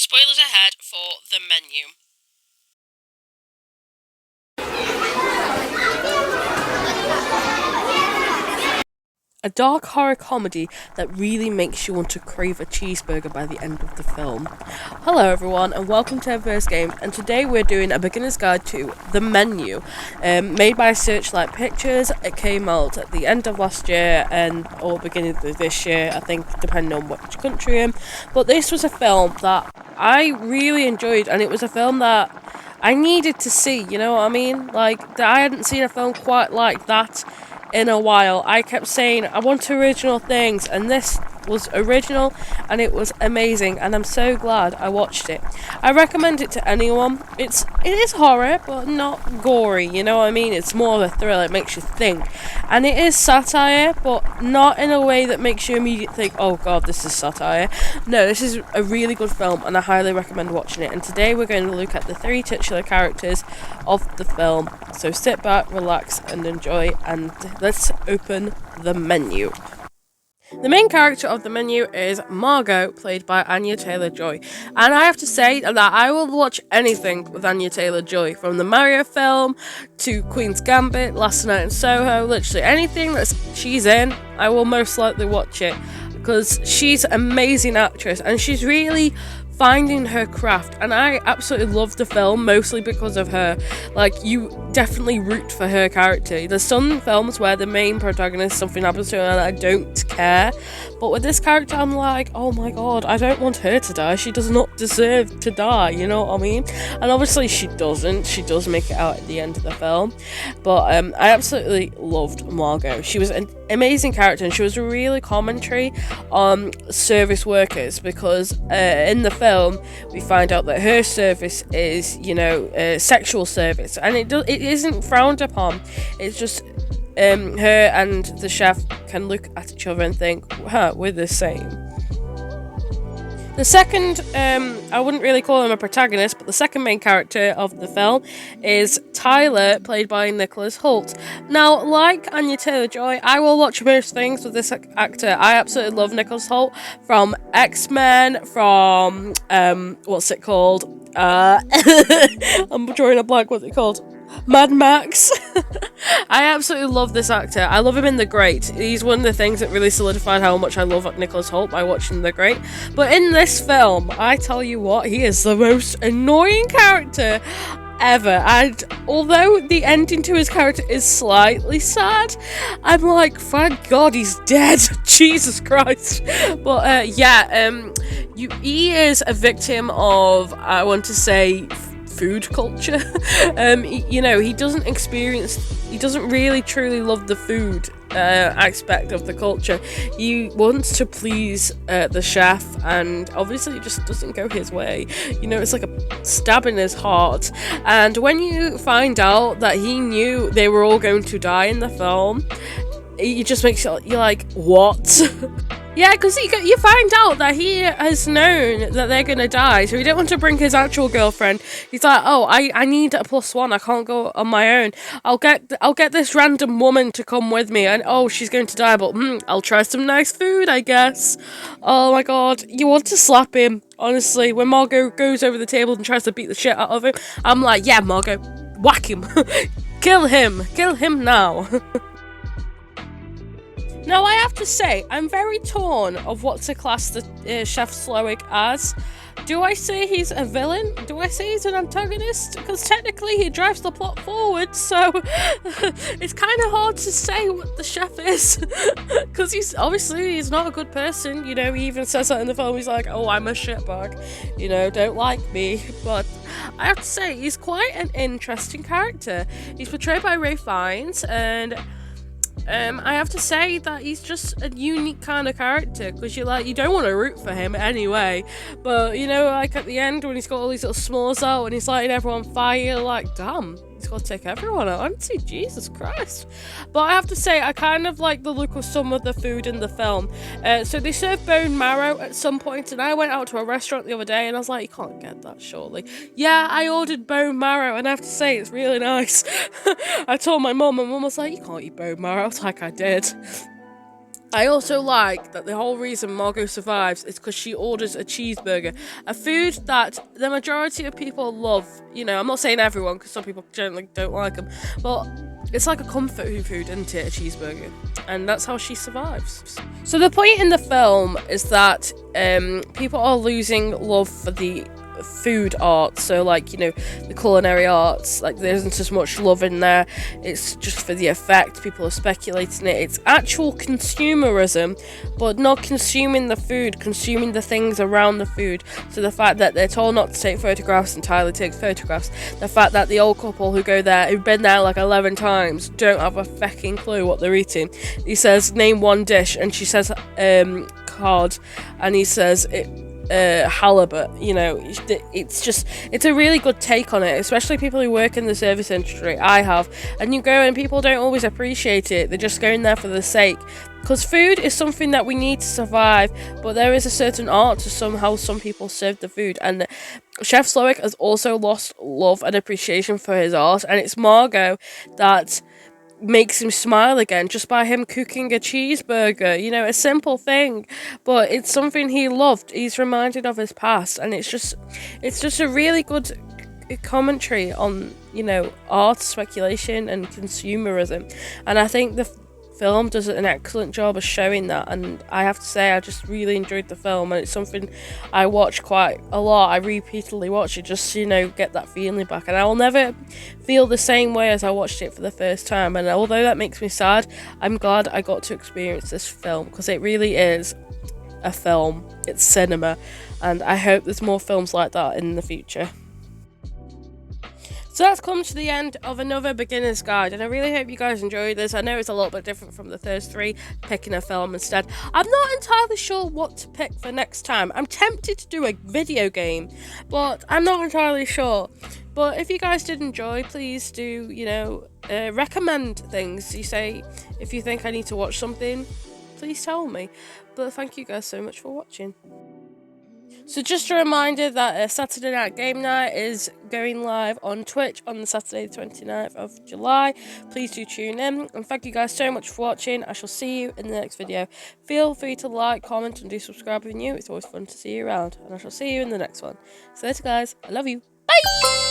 Spoilers ahead for The Menu. A dark horror comedy that really makes you want to crave a cheeseburger by the end of the film. Hello everyone and welcome to Eververse Game, and today we're doing a beginner's guide to The Menu, made by Searchlight Pictures. It came out at the end of last year or beginning of this year, I think, depending on which country you're in. But this was a film that I really enjoyed, and it was a film that I needed to see, you know what I mean? Like, I hadn't seen a film quite like that in a while. I kept saying I want original things, and this was original and it was amazing, and I'm so glad I watched it. I recommend it to anyone. It is horror but not gory, you know what I mean? It's more of a thriller. It makes you think, and it is satire, but not in a way that makes you immediately think, oh god, this is satire. No, this is a really good film and I highly recommend watching it. And today we're going to look at the three titular characters of the film, so sit back, relax and enjoy, and let's open The Menu. The main character of The Menu is Margot, played by Anya Taylor-Joy. And I have to say that I will watch anything with Anya Taylor-Joy, from the Mario film to Queen's Gambit, Last Night in Soho, literally anything that she's in, I will most likely watch it, because she's an amazing actress and she's really finding her craft, and I absolutely love the film mostly because of her. Like, you definitely root for her character. There's some films where the main protagonist, something happens to her and I don't care, but with this character I'm like, oh my god, I don't want her to die. She does not deserve to die, you know what I mean? And obviously she doesn't. She does make it out at the end of the film, but I absolutely loved Margot. She was an amazing character, and she was a really commentary on service workers, because in the film we find out that her service is, sexual service, and it isn't frowned upon. It's just her and the chef can look at each other and think, huh, we're the same. The second, I wouldn't really call him a protagonist, but the second main character of the film is Tyler, played by Nicholas Hoult. Now, like Anya Taylor-Joy, I will watch most things with this actor. I absolutely love Nicholas Hoult, from X-Men, from, what's it called? I'm drawing a blank, what's it called? Mad Max. I absolutely love this actor. I love him in The Great. He's one of the things that really solidified how much I love Nicholas Hoult, by watching The Great. But in this film, I tell you what, he is the most annoying character ever. And although the ending to his character is slightly sad, I'm like, thank God he's dead. Jesus Christ. But he is a victim of, I want to say, food culture. He doesn't really truly love the food aspect of the culture. He wants to please the chef, and obviously it just doesn't go his way. It's like a stab in his heart. And when you find out that he knew they were all going to die in the film, it just makes you're like, what? Yeah, because you find out that he has known that they're going to die, so he don't want to bring his actual girlfriend. He's like, oh, I need a +1, I can't go on my own. I'll get this random woman to come with me, and oh, she's going to die, but I'll try some nice food, I guess. Oh my god, you want to slap him, honestly. When Margot goes over the table and tries to beat the shit out of him, I'm like, yeah, Margot, whack him. Kill him now. Now, I have to say, I'm very torn of what to class the Chef Slowik as. Do I say he's a villain? Do I say he's an antagonist? Because technically he drives the plot forward, so it's kind of hard to say what the chef is. Because he's not a good person. He even says that in the film. He's like, oh, I'm a shitbag. Don't like me. But I have to say, he's quite an interesting character. He's portrayed by Ray Fiennes, and I have to say that he's just a unique kind of character, because you don't want to root for him anyway, but like at the end when he's got all these little s'mores out and he's lighting everyone on fire, you're like, damn, he's got to take everyone out, hasn't he? Jesus Christ. But I have to say, I kind of like the look of some of the food in the film. So they serve bone marrow at some point, and I went out to a restaurant the other day and I was like, you can't get that surely. Yeah, I ordered bone marrow, and I have to say, it's really nice. I told my mum, and mum was like, you can't eat bone marrow. I was like, I did. I also like that the whole reason Margot survives is because she orders a cheeseburger, a food that the majority of people love. You know, I'm not saying everyone because some people generally don't like them, but it's like a comfort food, isn't it? A cheeseburger, and that's how she survives. So the point in the film is that people are losing love for the food art, so like, you know, the culinary arts, like there isn't as much love in there. It's just for the effect, people are speculating it. It's actual consumerism, but not consuming the food, consuming the things around the food. So the fact that they're told not to take photographs and Tyler takes photographs, the fact that the old couple who go there, who've been there like 11 times, don't have a fucking clue what they're eating. He says name one dish and she says cod, and he says halibut. You know, it's a really good take on it, especially people who work in the service industry. I have, and you go and people don't always appreciate it. They're just going there for the sake, because food is something that we need to survive, but there is a certain art to somehow some people serve the food. And Chef Slowick has also lost love and appreciation for his art, and it's Margot that makes him smile again just by him cooking a cheeseburger. You know, a simple thing, but it's something he loved. He's reminded of his past, and it's just a really good commentary on, you know, art, speculation, and consumerism. And I think the film does an excellent job of showing that, and I have to say I just really enjoyed the film, and it's something I watch quite a lot. I repeatedly watch it just to, you know, get that feeling back, and I will never feel the same way as I watched it for the first time. And although that makes me sad, I'm glad I got to experience this film, because it really is a film. It's cinema, and I hope there's more films like that in the future. So that's come to the end of another beginner's guide, and I really hope you guys enjoyed this. I know it's a little bit different from the first three, picking a film instead. I'm not entirely sure what to pick for next time. I'm tempted to do a video game, but I'm not entirely sure. But if you guys did enjoy, please do, you know, recommend things. You say, if you think I need to watch something, please tell me. But thank you guys so much for watching. So just a reminder that Saturday Night Game Night is going live on Twitch on the Saturday the 29th of July. Please do tune in, and thank you guys so much for watching. I shall see you in the next video. Feel free to like, comment, and do subscribe if you're new. It's always fun to see you around, and I shall see you in the next one. So later guys, I love you. Bye!